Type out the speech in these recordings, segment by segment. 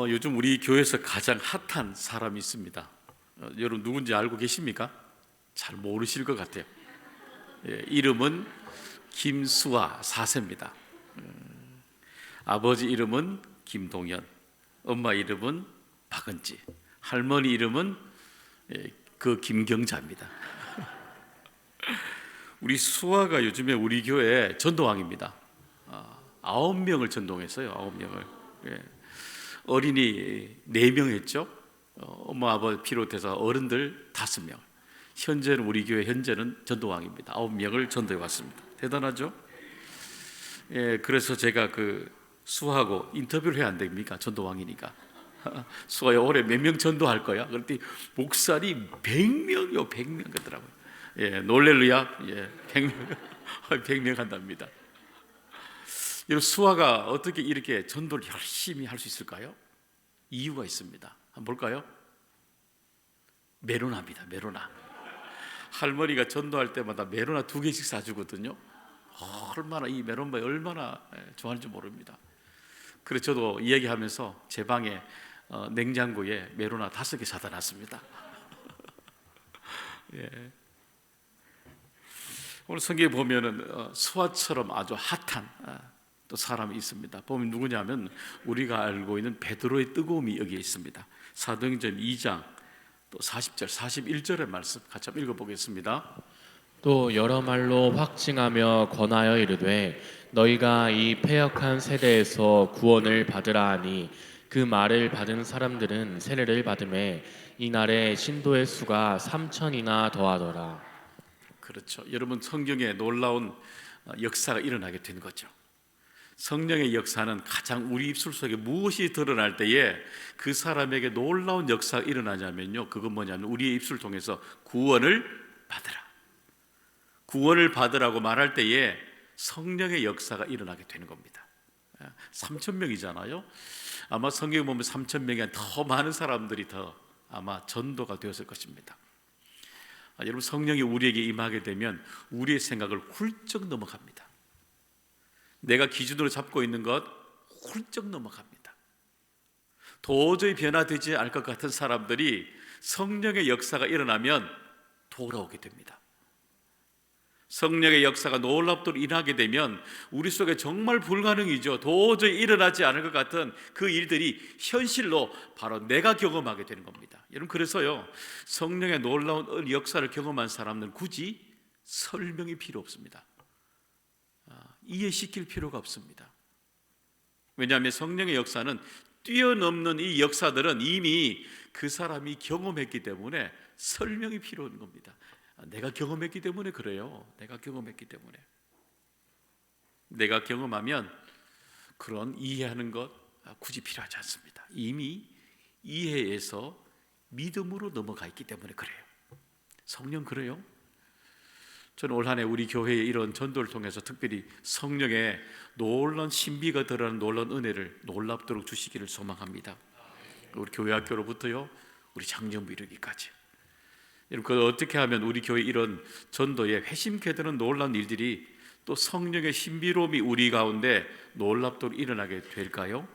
요즘 우리 교회에서 가장 핫한 사람이 있습니다. 여러분 누군지 알고 계십니까? 잘 모르실 것 같아요. 이름은 김수아 4세입니다. 아버지 이름은 김동현, 엄마 이름은 박은지, 할머니 이름은 그 김경자입니다. 우리 수아가 요즘에 우리 교회 전도왕입니다. 9명을 전도했어요. 9명을. 어린이 4명 했죠. 엄마 아버지 비롯해서 어른들 5명. 현재는 우리 교회 현재는 전도왕입니다. 9명을 전도해 왔습니다. 대단하죠? 그래서 제가 그 수하고 인터뷰를 해야 안 됩니까? 전도왕이니까. 수아야 올해 몇 명 전도할 거야? 그랬더니 목사리 100명이요. 100명 그러더라고요. 놀렐루야. 100명 100명 한답니다. 여러분 수아가 어떻게 이렇게 전도를 열심히 할 수 있을까요? 이유가 있습니다. 한번 볼까요? 메로나입니다. 메로나. 할머니가 전도할 때마다 메로나 2개씩 사주거든요. 얼마나 이 메로나 얼마나 좋아하는지 모릅니다. 그래서 저도 이야기하면서 제 방에 냉장고에 메로나 5개 사다 놨습니다. 오늘 성경에 보면은 수아처럼 아주 핫한 또 사람이 있습니다. 보면 누구냐면 우리가 알고 있는 베드로의 뜨거움이 여기에 있습니다. 사도행전 2장 또 40절 41절의 말씀 같이 한번 읽어보겠습니다. 또 여러 말로 확증하며 권하여 이르되 너희가 이 패역한 세대에서 구원을 받으라 하니 그 말을 받은 사람들은 세례를 받음에 이날에 신도의 수가 3,000이나 더하더라. 그렇죠. 여러분 성경에 놀라운 역사가 일어나게 된 거죠. 성령의 역사는 가장 우리 입술 속에 무엇이 드러날 때에 그 사람에게 놀라운 역사가 일어나냐면요, 그건 뭐냐면 우리의 입술을 통해서 구원을 받으라, 구원을 받으라고 말할 때에 성령의 역사가 일어나게 되는 겁니다. 3,000명이잖아요. 아마 성경에 보면 3,000명이 더 많은 사람들이 더 아마 전도가 되었을 것입니다. 여러분 성령이 우리에게 임하게 되면 우리의 생각을 훌쩍 넘어갑니다. 내가 기준으로 잡고 있는 것 훌쩍 넘어갑니다. 도저히 변화되지 않을 것 같은 사람들이 성령의 역사가 일어나면 돌아오게 됩니다. 성령의 역사가 놀랍도록 일어나게 되면 우리 속에 정말 불가능이죠. 도저히 일어나지 않을 것 같은 그 일들이 현실로 바로 내가 경험하게 되는 겁니다. 여러분 그래서요, 성령의 놀라운 역사를 경험한 사람들은 굳이 설명이 필요 없습니다. 이해시킬 필요가 없습니다. 왜냐하면 성령의 역사는 뛰어넘는 이 역사들은 이미 그 사람이 경험했기 때문에 설명이 필요 없는 겁니다. 내가 경험했기 때문에 그래요. 내가 경험했기 때문에. 내가 경험하면 그런 이해하는 것 굳이 필요하지 않습니다. 이미 이해해서 믿음으로 넘어가 있기 때문에 그래요. 성령 그래요? 저는 올 한 해 우리 교회의 이런 전도를 통해서 특별히 성령의 놀라운 신비가 드러나는 놀라운 은혜를 놀랍도록 주시기를 소망합니다. 우리 교회 학교로부터요, 우리 장년부 이르기까지. 여러분 그걸 어떻게 하면 우리 교회 이런 전도에 회심케 되는 놀라운 일들이 또 성령의 신비로움이 우리 가운데 놀랍도록 일어나게 될까요?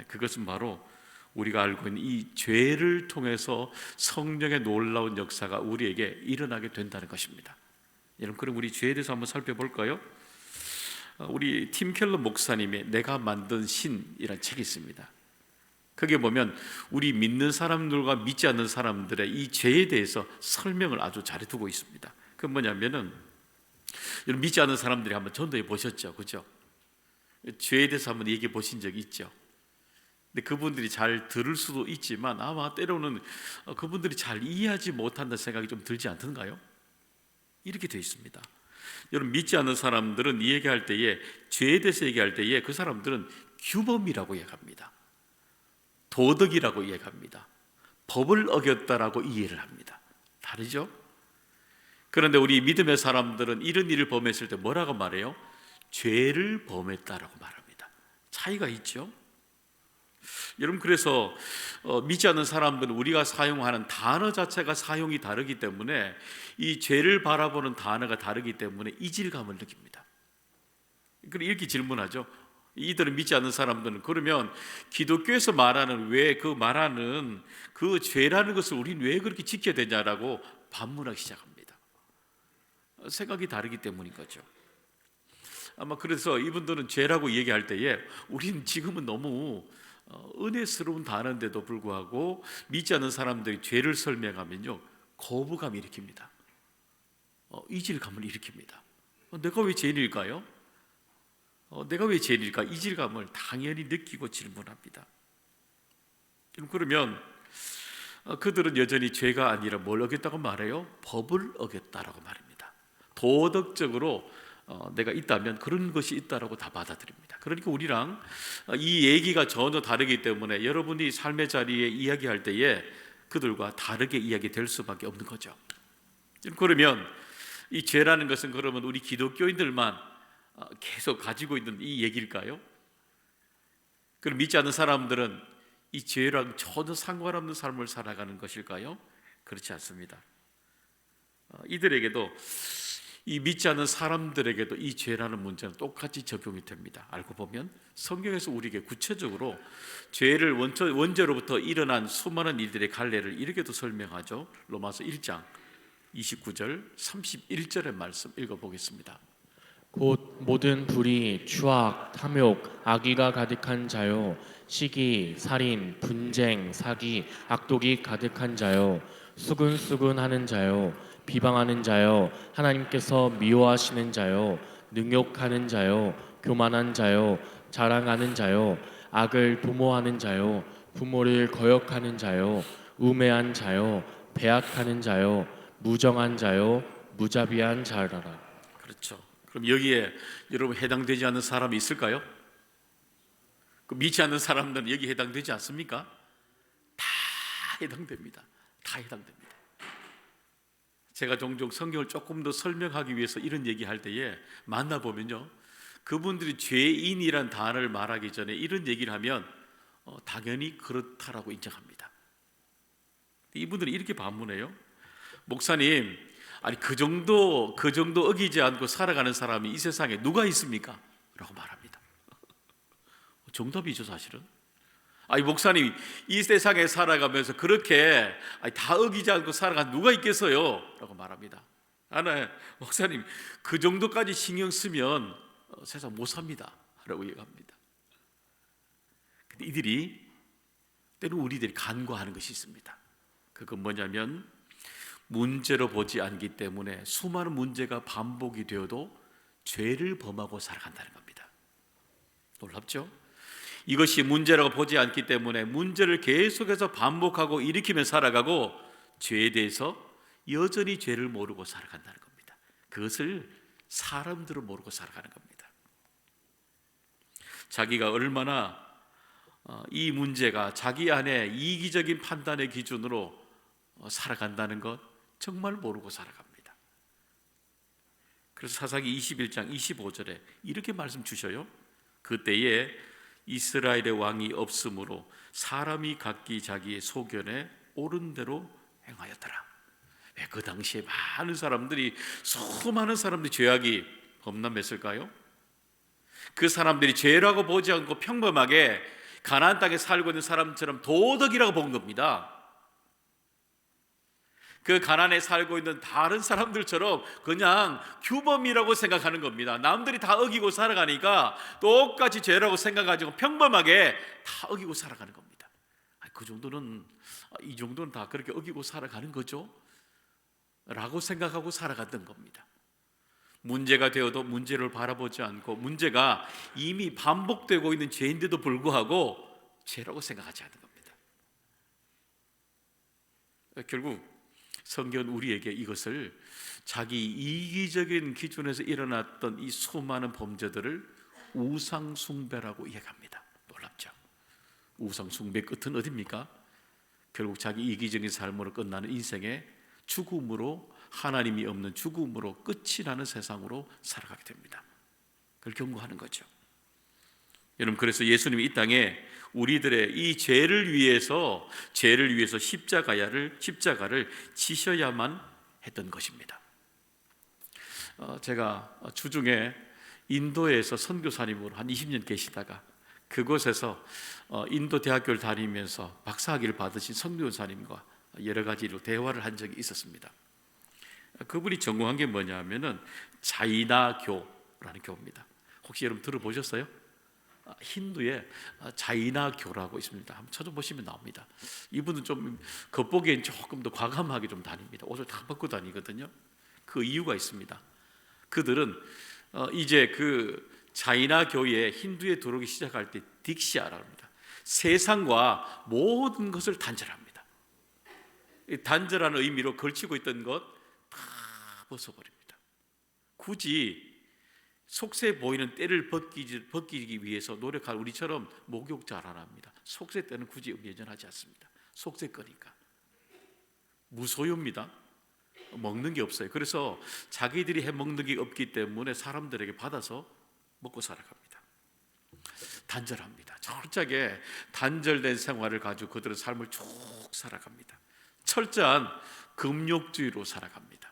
그것은 바로 우리가 알고 있는 이 죄를 통해서 성령의 놀라운 역사가 우리에게 일어나게 된다는 것입니다. 여러분 그럼 우리 죄에 대해서 한번 살펴볼까요? 우리 팀 켈러 목사님의 내가 만든 신이라는 책이 있습니다. 거기에 보면 우리 믿는 사람들과 믿지 않는 사람들의 이 죄에 대해서 설명을 아주 잘해두고 있습니다. 그건 뭐냐면은 여러분 믿지 않는 사람들이 한번 전도해 보셨죠, 그죠? 죄에 대해서 한번 얘기해 보신 적이 있죠. 근데 그분들이 잘 들을 수도 있지만 아마 때로는 그분들이 잘 이해하지 못한다는 생각이 좀 들지 않던가요? 이렇게 되어 있습니다. 여러분 믿지 않는 사람들은 이 얘기할 때에 죄에 대해서 얘기할 때에 그 사람들은 규범이라고 얘기합니다. 도덕이라고 이해합니다. 법을 어겼다라고 이해를 합니다. 다르죠? 그런데 우리 믿음의 사람들은 이런 일을 범했을 때 뭐라고 말해요? 죄를 범했다라고 말합니다. 차이가 있죠? 여러분 그래서 믿지 않는 사람들은 우리가 사용하는 단어 자체가 사용이 다르기 때문에 이 죄를 바라보는 단어가 다르기 때문에 이질감을 느낍니다. 그리고 이렇게 질문하죠. 이들은 믿지 않는 사람들은 그러면 기독교에서 말하는 왜 그 말하는 그 죄라는 것을 우리는 왜 그렇게 지켜야 되냐라고 반문하기 시작합니다. 생각이 다르기 때문인 거죠. 아마 그래서 이분들은 죄라고 얘기할 때에 우리는 지금은 너무 은혜스러운 단어인데도 불구하고 믿지 않는 사람들이 죄를 설명하면요 거부감을 일으킵니다. 이질감을 일으킵니다. 내가 왜 죄인일까요? 내가 왜 죄인일까? 이질감을 당연히 느끼고 질문합니다. 그러면 그들은 여전히 죄가 아니라 뭘 어겼다고 말해요? 법을 어겼다라고 말합니다. 도덕적으로 내가 있다면 그런 것이 있다라고 다 받아들입니다. 그러니까 우리랑 이 얘기가 전혀 다르기 때문에 여러분이 삶의 자리에 이야기할 때에 그들과 다르게 이야기될 수밖에 없는 거죠. 그러면 이 죄라는 것은 그러면 우리 기독교인들만 계속 가지고 있는 이 얘기일까요? 그럼 믿지 않는 사람들은 이 죄랑 전혀 상관없는 삶을 살아가는 것일까요? 그렇지 않습니다. 이들에게도 이 믿지 않는 사람들에게도 이 죄라는 문제는 똑같이 적용이 됩니다. 알고 보면 성경에서 우리에게 구체적으로 죄를 원죄로부터 일어난 수많은 이들의 갈래를 이렇게도 설명하죠. 로마서 1장 29절 31절의 말씀 읽어보겠습니다. 곧 모든 불의, 추악, 탐욕, 악의가 가득한 자요, 시기, 살인, 분쟁, 사기, 악독이 가득한 자요, 수근수근하는 자요, 비방하는 자요, 하나님께서 미워하시는 자요, 능욕하는 자요, 교만한 자요, 자랑하는 자요, 악을 도모하는 자요, 부모를 거역하는 자요, 우매한 자요, 배악하는 자요, 무정한 자요, 무자비한 자라라. 그렇죠. 그럼 여기에 여러분 해당되지 않는 사람이 있을까요? 믿지 않는 사람들은 여기 해당되지 않습니까? 다 해당됩니다. 다 해당됩니다. 제가 종종 성경을 조금 더 설명하기 위해서 이런 얘기할 때에 만나보면요 그분들이 죄인이란 단어를 말하기 전에 이런 얘기를 하면 당연히 그렇다라고 인정합니다. 이분들이 이렇게 반문해요. 목사님, 아니 그 정도 어기지 않고 살아가는 사람이 이 세상에 누가 있습니까? 라고 말합니다. 정답이죠 사실은. 아니 목사님, 이 세상에 살아가면서 그렇게 다 어기지 않고 살아간 누가 있겠어요? 라고 말합니다. 나는 목사님 그 정도까지 신경 쓰면 세상 못 삽니다 라고 얘기합니다. 근데 이들이 때로 우리들이 간과하는 것이 있습니다. 그건 뭐냐면 문제로 보지 않기 때문에 수많은 문제가 반복이 되어도 죄를 범하고 살아간다는 겁니다. 놀랍죠? 이것이 문제라고 보지 않기 때문에 문제를 계속해서 반복하고 일으키며 살아가고 죄에 대해서 여전히 죄를 모르고 살아간다는 겁니다. 그것을 사람들은 모르고 살아가는 겁니다. 자기가 얼마나 이 문제가 자기 안에 이기적인 판단의 기준으로 살아간다는 것 정말 모르고 살아갑니다. 그래서 사사기 21장 25절에 이렇게 말씀 주셔요. 그때에 이스라엘의 왕이 없으므로 사람이 각기 자기의 소견에 옳은 대로 행하였더라. 왜 그 당시에 수많은 사람들이 죄악이 범람했을까요? 그 사람들이 죄라고 보지 않고 평범하게 가나안 땅에 살고 있는 사람처럼 도덕이라고 본 겁니다. 그 가나안에 살고 있는 다른 사람들처럼 그냥 규범이라고 생각하는 겁니다. 남들이 다 어기고 살아가니까 똑같이 죄라고 생각하고 평범하게 다 어기고 살아가는 겁니다. 이 정도는 다 그렇게 어기고 살아가는 거죠 라고 생각하고 살아갔던 겁니다. 문제가 되어도 문제를 바라보지 않고 문제가 이미 반복되고 있는 죄인데도 불구하고 죄라고 생각하지 않는 겁니다. 결국 성경은 우리에게 이것을 자기 이기적인 기준에서 일어났던 이 수많은 범죄들을 우상숭배라고 이야기합니다. 놀랍죠? 우상숭배 끝은 어디입니까? 결국 자기 이기적인 삶으로 끝나는 인생의 죽음으로, 하나님이 없는 죽음으로 끝이 나는 세상으로 살아가게 됩니다. 그걸 경고하는 거죠. 여러분, 그래서 예수님이 이 땅에 우리들의 이 죄를 위해서 십자가를 지셔야만 했던 것입니다. 제가 주중에 인도에서 선교사님으로 한 20년 계시다가 그곳에서 인도 대학교를 다니면서 박사학위를 받으신 선교사님과 여러 가지로 대화를 한 적이 있었습니다. 그분이 전공한 게 뭐냐면은 자이나교라는 교입니다. 혹시 여러분 들어보셨어요? 힌두에 자이나교라고 있습니다. 한번 찾아보시면 나옵니다. 이분은 좀 겉보기엔 조금 더 과감하게 좀 다닙니다. 옷을 다 벗고 다니거든요. 그 이유가 있습니다. 그들은 이제 그 자이나교에 힌두에 들어오기 시작할 때 딕시아라고 합니다. 세상과 모든 것을 단절합니다. 단절하는 의미로 걸치고 있던 것 다 벗어버립니다. 굳이 속세 보이는 때를 벗기기 위해서 노력할 우리처럼 목욕 잘 안 합니다. 속세 때는 굳이 예전하지 않습니다. 속세 거니까. 무소유입니다. 먹는 게 없어요. 그래서 자기들이 해먹는 게 없기 때문에 사람들에게 받아서 먹고 살아갑니다. 단절합니다. 철저하게 단절된 생활을 가지고 그들은 삶을 쭉 살아갑니다. 철저한 금욕주의로 살아갑니다.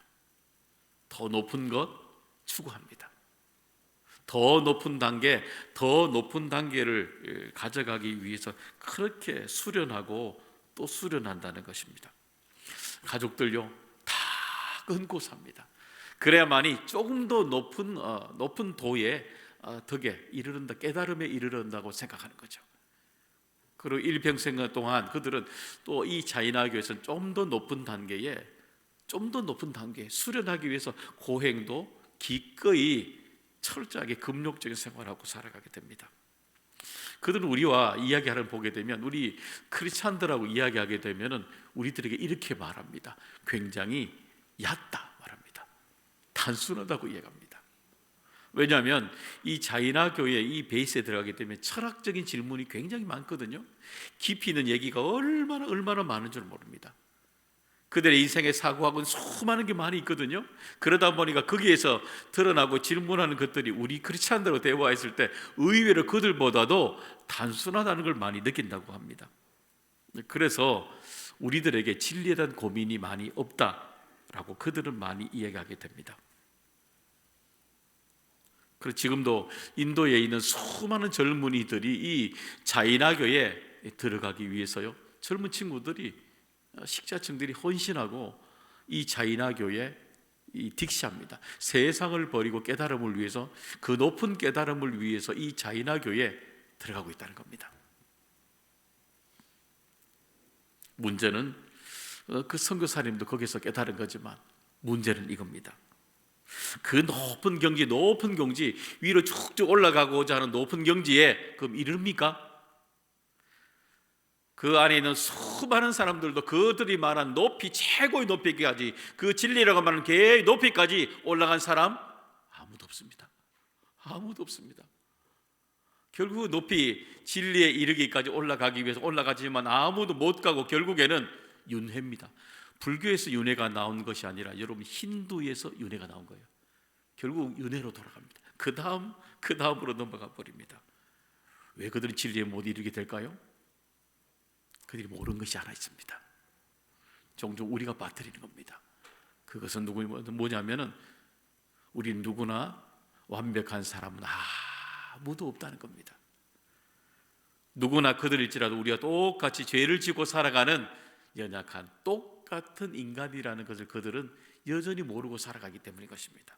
더 높은 것 추구합니다. 더 높은 단계를 가져가기 위해서 그렇게 수련하고 또 수련한다는 것입니다. 가족들요 다 끊고 삽니다. 그래야만이 조금 더 높은 도의 덕에 이르른다, 깨달음에 이르른다고 생각하는 거죠. 그리고 일평생 동안 그들은 또 이 자이나교에서는 좀 더 높은 단계에 수련하기 위해서 고행도 기꺼이 철저하게 금욕적인 생활하고 살아가게 됩니다. 그들은 우리와 이야기하는 보게 되면, 우리 크리스찬들하고 이야기하게 되면은 우리들에게 이렇게 말합니다. 굉장히 얕다 말합니다. 단순하다고 이야기합니다. 왜냐하면 이 자이나 교회 이 베이스에 들어가게 되면 철학적인 질문이 굉장히 많거든요. 깊이 있는 얘기가 얼마나 많은 줄 모릅니다. 그들의 인생의 사고학은 수많은 게 많이 있거든요. 그러다 보니까 거기에서 드러나고 질문하는 것들이 우리 크리스찬들하고 대화했을 때 의외로 그들보다도 단순하다는 걸 많이 느낀다고 합니다. 그래서 우리들에게 진리에 대한 고민이 많이 없다라고 그들은 많이 이야기하게 됩니다. 그리고 지금도 인도에 있는 수많은 젊은이들이 이 자이나교에 들어가기 위해서요, 젊은 친구들이 식자층들이 헌신하고 이 자이나교에 이 딕시합니다. 세상을 버리고 깨달음을 위해서, 그 높은 깨달음을 위해서 이 자이나교에 들어가고 있다는 겁니다. 문제는 그 선교사님도 거기서 깨달은 거지만 문제는 이겁니다. 그 높은 경지 위로 쭉쭉 올라가고자 하는 높은 경지에 그럼 이릅니까? 그 안에 있는 수많은 사람들도 그들이 말한 높이, 최고의 높이까지, 그 진리라고 말하는 그 높이까지 올라간 사람 아무도 없습니다. 아무도 없습니다. 결국 높이, 진리에 이르기까지 올라가기 위해서 올라가지만 아무도 못 가고 결국에는 윤회입니다. 불교에서 윤회가 나온 것이 아니라 여러분 힌두에서 윤회가 나온 거예요. 결국 윤회로 돌아갑니다. 그 다음으로 넘어가 버립니다. 왜 그들은 진리에 못 이르게 될까요? 그들이 모르는 것이 하나 있습니다. 종종 우리가 빠뜨리는 겁니다. 그것은 뭐냐면은 우리 누구나 완벽한 사람은 아무도 없다는 겁니다. 누구나 그들일지라도 우리가 똑같이 죄를 지고 살아가는 연약한 똑같은 인간이라는 것을 그들은 여전히 모르고 살아가기 때문인 것입니다.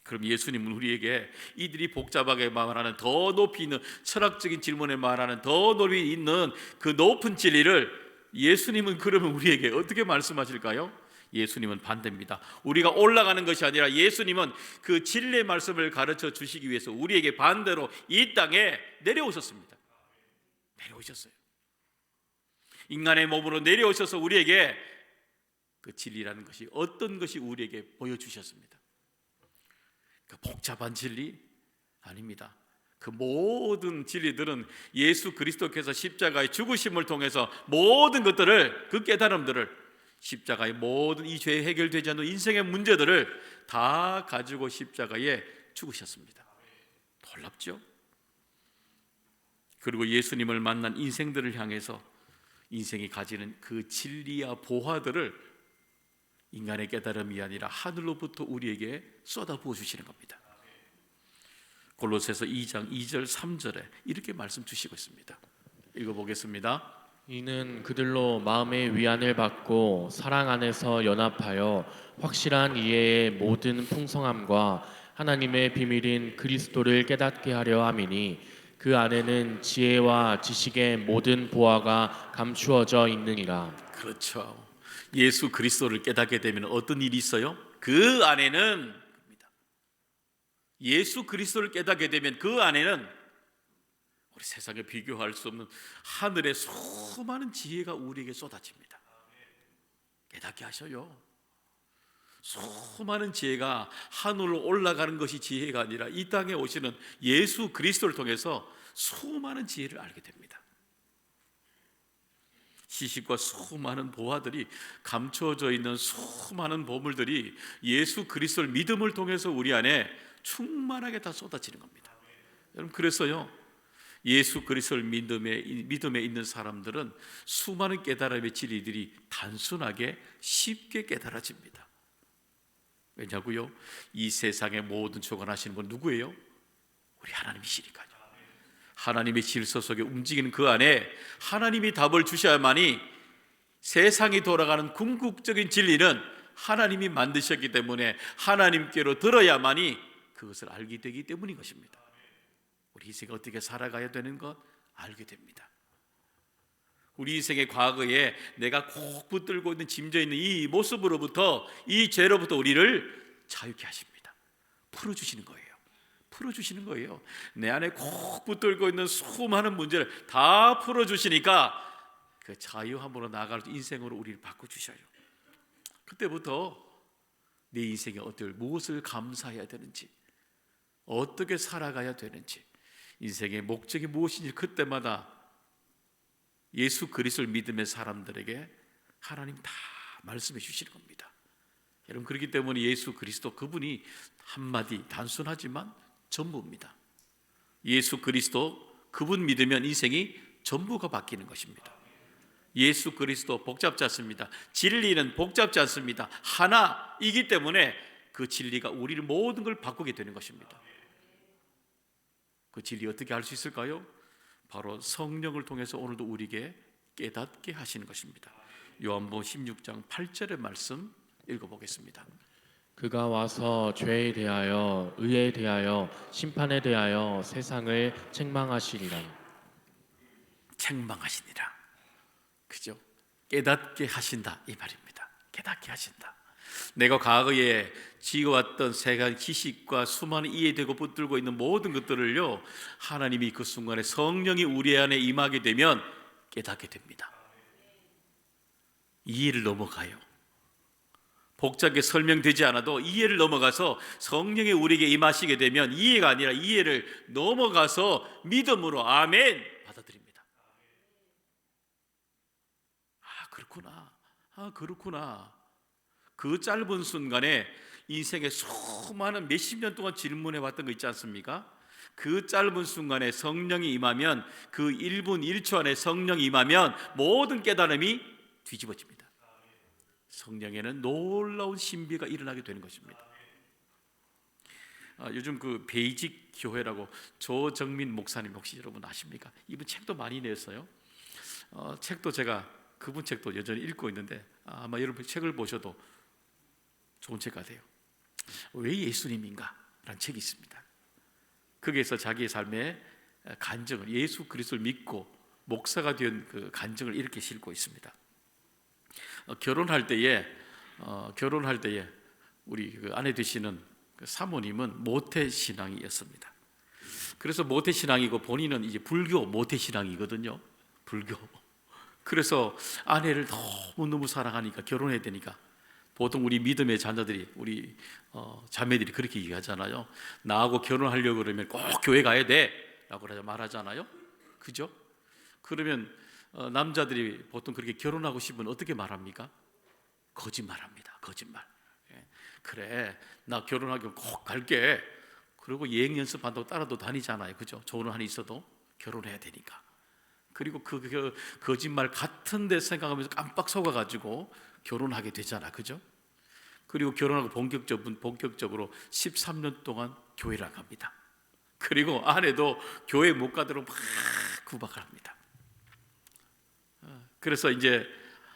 그럼 예수님은 우리에게 이들이 복잡하게 말하는, 더 높이 있는 철학적인 질문에 말하는 더 높이 있는 그 높은 진리를 예수님은 그러면 우리에게 어떻게 말씀하실까요? 예수님은 반대입니다. 우리가 올라가는 것이 아니라 예수님은 그 진리의 말씀을 가르쳐 주시기 위해서 우리에게 반대로 이 땅에 내려오셨습니다. 내려오셨어요. 인간의 몸으로 내려오셔서 우리에게 그 진리라는 것이 어떤 것이 우리에게 보여주셨습니다. 그 복잡한 진리 아닙니다. 그 모든 진리들은 예수 그리스도께서 십자가의 죽으심을 통해서 모든 것들을, 그 깨달음들을, 십자가의 모든 이 죄 해결되지 않는 인생의 문제들을 다 가지고 십자가에 죽으셨습니다. 놀랍죠? 그리고 예수님을 만난 인생들을 향해서 인생이 가지는 그 진리와 보화들을 인간의 깨달음이 아니라 하늘로부터 우리에게 쏟아부어 주시는 겁니다. 골로새서 2장 2절 3절에 이렇게 말씀 주시고 있습니다. 읽어보겠습니다. 이는 그들로 마음의 위안을 받고 사랑 안에서 연합하여 확실한 이해의 모든 풍성함과 하나님의 비밀인 그리스도를 깨닫게 하려 함이니 그 안에는 지혜와 지식의 모든 보화가 감추어져 있느니라. 그렇죠. 예수 그리스도를 깨닫게 되면 어떤 일이 있어요? 그 안에는, 예수 그리스도를 깨닫게 되면 그 안에는 우리 세상에 비교할 수 없는 하늘의 수많은 지혜가 우리에게 쏟아집니다. 깨닫게 하셔요. 수많은 지혜가 하늘로 올라가는 것이 지혜가 아니라 이 땅에 오시는 예수 그리스도를 통해서 수많은 지혜를 알게 됩니다. 지식과 수많은 보화들이 감춰져 있는 수많은 보물들이 예수 그리스도를 믿음을 통해서 우리 안에 충만하게 다 쏟아지는 겁니다. 여러분, 그래서요, 예수 그리스도를 믿음에 있는 사람들은 수많은 깨달음의 진리들이 단순하게 쉽게 깨달아집니다. 왜냐고요? 이 세상의 모든 주관하시는 분 누구예요? 우리 하나님이시니까요. 하나님의 질서 속에 움직이는 그 안에 하나님이 답을 주셔야만이, 세상이 돌아가는 궁극적인 진리는 하나님이 만드셨기 때문에 하나님께로 들어야만이 그것을 알게 되기 때문인 것입니다. 우리 인생이 어떻게 살아가야 되는 것 알게 됩니다. 우리 인생의 과거에 내가 꼭 붙들고 있는 짐져 있는 이 모습으로부터, 이 죄로부터 우리를 자유케 하십니다. 풀어주시는 거예요. 풀어주시는 거예요. 내 안에 꼭 붙들고 있는 수많은 문제를 다 풀어주시니까 그 자유함으로 나아갈 인생으로 우리를 바꿔주셔요. 그때부터 내 인생에 무엇을 감사해야 되는지, 어떻게 살아가야 되는지, 인생의 목적이 무엇인지 그때마다 예수 그리스도를 믿음의 사람들에게 하나님 다 말씀해 주시는 겁니다. 여러분, 그렇기 때문에 예수 그리스도, 그분이 한마디 단순하지만 전부입니다. 예수 그리스도, 그분 믿으면 인생이 전부가 바뀌는 것입니다. 예수 그리스도 복잡지 않습니다. 진리는 복잡지 않습니다. 하나이기 때문에 그 진리가 우리를 모든 걸 바꾸게 되는 것입니다. 그 진리 어떻게 알 수 있을까요? 바로 성령을 통해서 오늘도 우리에게 깨닫게 하시는 것입니다. 요한복음 16장 8절의 말씀 읽어보겠습니다. 그가 와서 죄에 대하여, 의에 대하여, 심판에 대하여 세상을 책망하시리라. 책망하시니라. 그죠? 깨닫게 하신다, 이 말입니다. 깨닫게 하신다. 내가 과거에 지어왔던 세간 지식과 수많은 이해되고 붙들고 있는 모든 것들을요, 하나님이 그 순간에 성령이 우리 안에 임하게 되면 깨닫게 됩니다. 이해를 넘어가요. 복잡하게 설명되지 않아도 이해를 넘어가서 성령이 우리에게 임하시게 되면 이해가 아니라 이해를 넘어가서 믿음으로 아멘 받아들입니다. 그렇구나. 그 짧은 순간에 인생의 수많은 몇십 년 동안 질문해 왔던 거 있지 않습니까? 그 짧은 순간에 성령이 임하면, 그 1분 1초 안에 성령이 임하면 모든 깨달음이 뒤집어집니다. 성령에는 놀라운 신비가 일어나게 되는 것입니다. 요즘 그 베이직 교회라고 조정민 목사님 혹시 여러분 아십니까? 이분 책도 많이 냈어요. 책도 제가 그분 책도 여전히 읽고 있는데 아마 여러분 책을 보셔도 좋은 책 같아요. 왜 예수님인가? 라는 책이 있습니다. 거기에서 자기의 삶의 간증을, 예수 그리스도를 믿고 목사가 된 그 간증을 이렇게 싣고 있습니다. 결혼할 때에 우리 그 아내 되시는 그 사모님은 모태 신앙이었습니다. 그래서 모태 신앙이고 본인은 이제 불교 모태 신앙이거든요. 불교. 그래서 아내를 너무 사랑하니까 결혼해야 되니까 보통 우리 믿음의 자녀들이, 우리 자매들이 그렇게 얘기하잖아요. 나하고 결혼하려고 그러면 꼭 교회 가야 돼 라고 말하잖아요. 그죠? 그러면 남자들이 보통 그렇게 결혼하고 싶으면 어떻게 말합니까? 거짓말합니다. 거짓말. 그래, 나 결혼하기로 꼭 갈게. 그리고 예행 연습한다고 따라도 다니잖아요. 그죠? 좋은 한이 있어도 결혼해야 되니까. 그리고 그 거짓말 같은 데 생각하면서 깜빡 속아가지고 결혼하게 되잖아. 그죠? 그리고 결혼하고 본격적으로 13년 동안 교회를 안 갑니다. 그리고 아내도 교회 못 가도록 막 구박을 합니다. 그래서 이제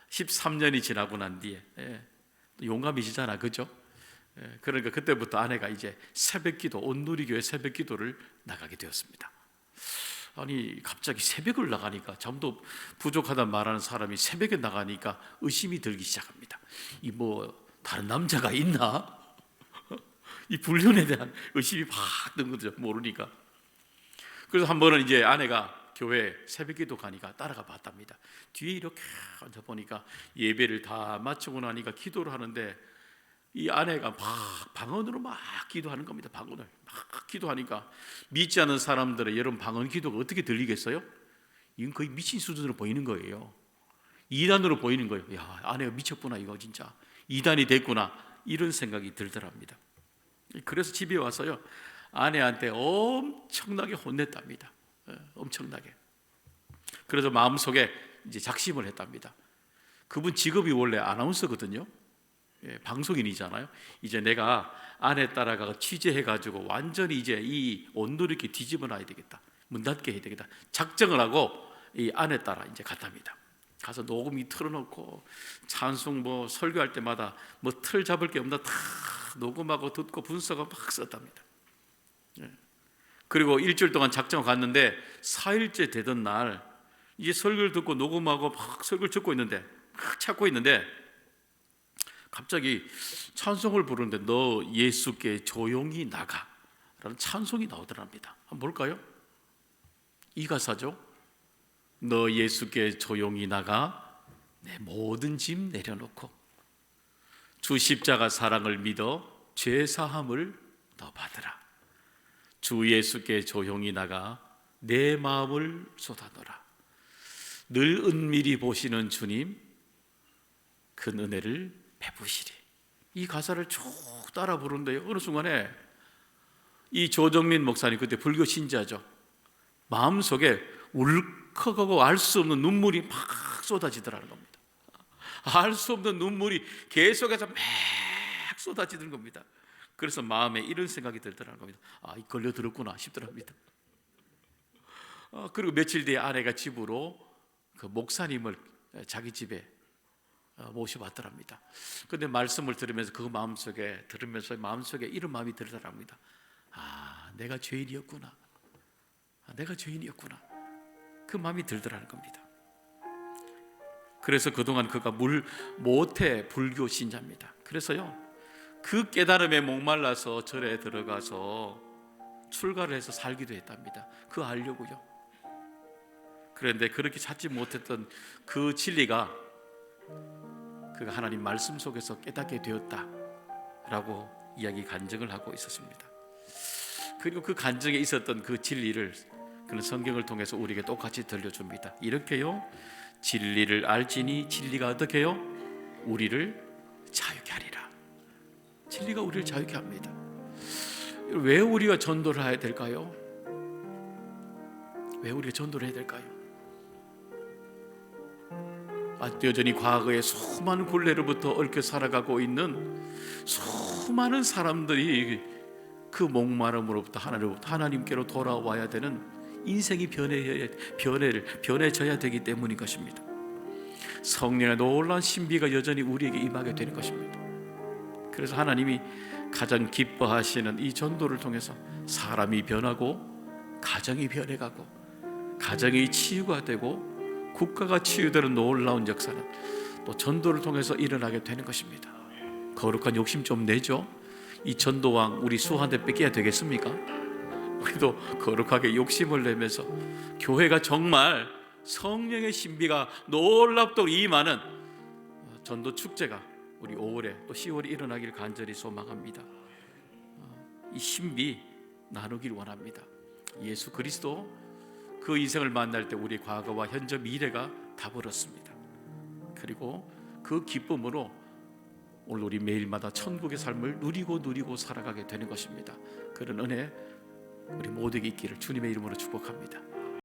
13년이 지나고 난 뒤에 용감이시잖아, 그죠? 그러니까 그때부터 아내가 이제 새벽기도, 온누리교회 새벽기도를 나가게 되었습니다. 아니 갑자기 새벽을 나가니까, 잠도 부족하단 말하는 사람이 새벽에 나가니까 의심이 들기 시작합니다. 이 뭐 다른 남자가 있나? 이 불륜에 대한 의심이 팍 든 거죠, 모르니까. 그래서 한 번은 이제 아내가 교회 새벽기도 가니까 따라가 봤답니다. 뒤에 이렇게 앉아 보니까 예배를 다 마치고 나니까 기도를 하는데 이 아내가 막 방언으로 막 기도하는 겁니다. 방언을 막 기도하니까 믿지 않는 사람들의 여러분 방언 기도가 어떻게 들리겠어요? 이건 거의 미친 수준으로 보이는 거예요. 이단으로 보이는 거예요. 야, 아내가 미쳤구나, 이거 진짜 이단이 됐구나, 이런 생각이 들더랍니다. 그래서 집에 와서요 아내한테 엄청나게 혼냈답니다. 엄청나게. 그래서 마음속에 이제 작심을 했답니다. 그분 직업이 원래 아나운서거든요. 방송인이잖아요. 이제 내가 아내 따라가 취재해가지고 완전히 이제 이 온누리교회 뒤집어 놔야 되겠다, 문 닫게 해야 되겠다 작정을 하고 이 아내 따라 이제 갔답니다. 가서 녹음기 틀어놓고 찬송 뭐 설교할 때마다 뭐 틀 잡을 게 없나 다 녹음하고 듣고 분석하고 막 썼답니다. 그리고 일주일 동안 작정을 갔는데 4일째 되던 날 이제 설교를 듣고 녹음하고 막 설교를 듣고 있는데 막 찾고 있는데 갑자기 찬송을 부르는데 너 예수께 조용히 나가 라는 찬송이 나오더랍니다. 한번 볼까요? 이 가사죠. 너 예수께 조용히 나가 내 모든 짐 내려놓고 주 십자가 사랑을 믿어 죄사함을 너 받으라. 주 예수께 조용히 나가 내 마음을 쏟아놓으라. 늘 은밀히 보시는 주님 큰 은혜를 베푸시리. 이 가사를 쭉 따라 부르는데요, 어느 순간에 이 조정민 목사님, 그때 불교 신자죠, 마음속에 울컥하고 알 수 없는 눈물이 막 쏟아지더라는 겁니다. 알 수 없는 눈물이 계속해서 막 쏟아지는 겁니다. 그래서 마음에 이런 생각이 들더라는 겁니다. 아, 걸려들었구나 싶더랍니다. 그리고 며칠 뒤에 아내가 집으로 그 목사님을 자기 집에 모셔봤더랍니다. 그런데 말씀을 들으면서 그 마음속에 들으면서 마음속에 이런 마음이 들더랍니다. 아, 내가 죄인이었구나. 내가 죄인이었구나. 그 마음이 들더라는 겁니다. 그래서 그동안 그가 모태 불교 신자입니다. 그래서요 그 깨달음에 목말라서 절에 들어가서 출가를 해서 살기도 했답니다. 그거 알려고요. 그런데 그렇게 찾지 못했던 그 진리가 그가 하나님 말씀 속에서 깨닫게 되었다라고 이야기 간증을 하고 있었습니다. 그리고 그 간증에 있었던 그 진리를 그는 성경을 통해서 우리에게 똑같이 들려줍니다. 이렇게요 진리를 알지니 진리가 어떻게 해요? 우리를 자유케 하리라. 진리가 우리를 자유케 합니다. 왜 우리가 전도를 해야 될까요? 왜 우리가 전도를 해야 될까요? 여전히 과거의 수많은 굴레로부터 얽혀 살아가고 있는 수많은 사람들이 그 목마름으로부터 하나님께로 돌아와야 되는 인생이 변해져야 되기 때문인 것입니다. 성령의 놀라운 신비가 여전히 우리에게 임하게 되는 것입니다. 그래서 하나님이 가장 기뻐하시는 이 전도를 통해서 사람이 변하고 가정이 변해가고 가정이 치유가 되고 국가가 치유되는 놀라운 역사는 또 전도를 통해서 일어나게 되는 것입니다. 거룩한 욕심 좀 내죠. 이 전도왕 우리 수한테 뺏겨야 되겠습니까? 우리도 거룩하게 욕심을 내면서 교회가 정말 성령의 신비가 놀랍도록 임하는 전도 축제가 우리 5월에 또 10월에 일어나길 간절히 소망합니다. 이 신비 나누길 원합니다. 예수 그리스도 그 인생을 만날 때 우리 과거와 현재 미래가 다 벌었습니다. 그리고 그 기쁨으로 오늘 우리 매일마다 천국의 삶을 누리고 살아가게 되는 것입니다. 그런 은혜 우리 모두에게 있기를 주님의 이름으로 축복합니다.